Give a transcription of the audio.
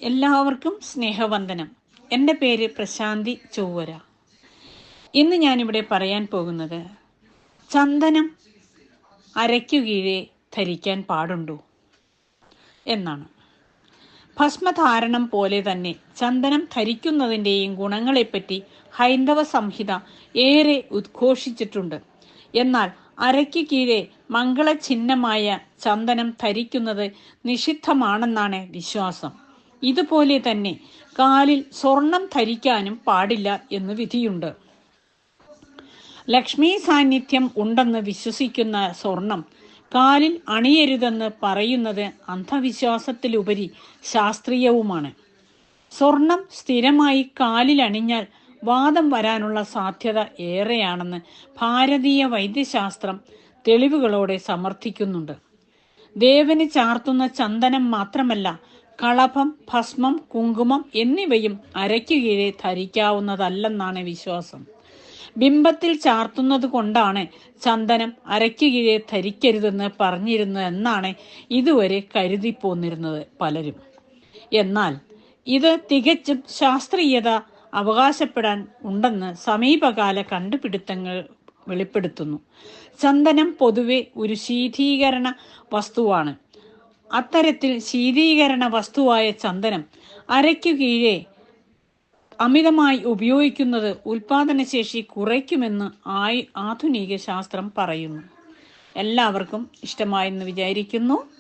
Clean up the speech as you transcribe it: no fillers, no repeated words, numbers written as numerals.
എല്ലാവർക്കും സ്നേഹവന്ദനം. എൻ്റെ പേര് പ്രശാന്തി ചൊവ്വര. ഇന്ന് ഞാനിവിടെ പറയാൻ പോകുന്നത് ചന്ദനം അരയ്ക്കുകീഴേ ധരിക്കാൻ പാടുണ്ടോ എന്നാണ്. ഭസ്മധാരണം പോലെ തന്നെ ചന്ദനം ധരിക്കുന്നതിൻ്റെയും ഗുണങ്ങളെപ്പറ്റി ഹൈന്ദവ സംഹിത ഏറെ ഉദ്ഘോഷിച്ചിട്ടുണ്ട്. എന്നാൽ അരയ്ക്ക് കീഴെ മംഗളചിഹ്നമായ ചന്ദനം ധരിക്കുന്നത് നിഷിദ്ധമാണെന്നാണ് വിശ്വാസം. ഇതുപോലെ തന്നെ കാലിൽ സ്വർണം ധരിക്കാനും പാടില്ല എന്ന് വിധിയുണ്ട്. ലക്ഷ്മി സാന്നിധ്യം ഉണ്ടെന്ന് വിശ്വസിക്കുന്ന സ്വർണം കാലിൽ അണിയരുതെന്ന് പറയുന്നത് അന്ധവിശ്വാസത്തിലുപരി ശാസ്ത്രീയവുമാണ്. സ്വർണം സ്ഥിരമായി കാലിൽ അണിഞ്ഞാൽ വാദം വരാനുള്ള സാധ്യത ഏറെയാണെന്ന് ഭാരതീയ വൈദ്യശാസ്ത്രം തെളിവുകളോടെ സമർത്ഥിക്കുന്നുണ്ട്. ദേവന് ചാർത്തുന്ന ചന്ദനം മാത്രമല്ല, കളഭം, ഭസ്മം, കുങ്കുമം എന്നിവയും അരയ്ക്ക് കീഴെ ധരിക്കാവുന്നതല്ലെന്നാണ് വിശ്വാസം. ബിംബത്തിൽ ചാർത്തുന്നത് കൊണ്ടാണ് ചന്ദനം അരയ്ക്ക് കീഴെ ധരിക്കരുതെന്ന് പറഞ്ഞിരുന്നതെന്നാണ് ഇതുവരെ കരുതിപ്പോന്നിരുന്നത് പലരും. എന്നാൽ ഇത് തികച്ചും ശാസ്ത്രീയത അവകാശപ്പെടാൻ ഉണ്ടെന്ന് സമീപകാല കണ്ടുപിടുത്തങ്ങൾ വെളിപ്പെടുത്തുന്നു. ചന്ദനം പൊതുവെ ഒരു ശീതീകരണ വസ്തുവാണ്. അത്തരത്തിൽ ശീതീകരണ വസ്തുവായ ചന്ദനം അരയ്ക്കു കീഴെ അമിതമായി ഉപയോഗിക്കുന്നത് ഉൽപാദനശേഷി കുറയ്ക്കുമെന്ന് ആധുനിക ശാസ്ത്രം പറയുന്നു. എല്ലാവർക്കും ഇഷ്ടമായെന്ന് വിചാരിക്കുന്നു.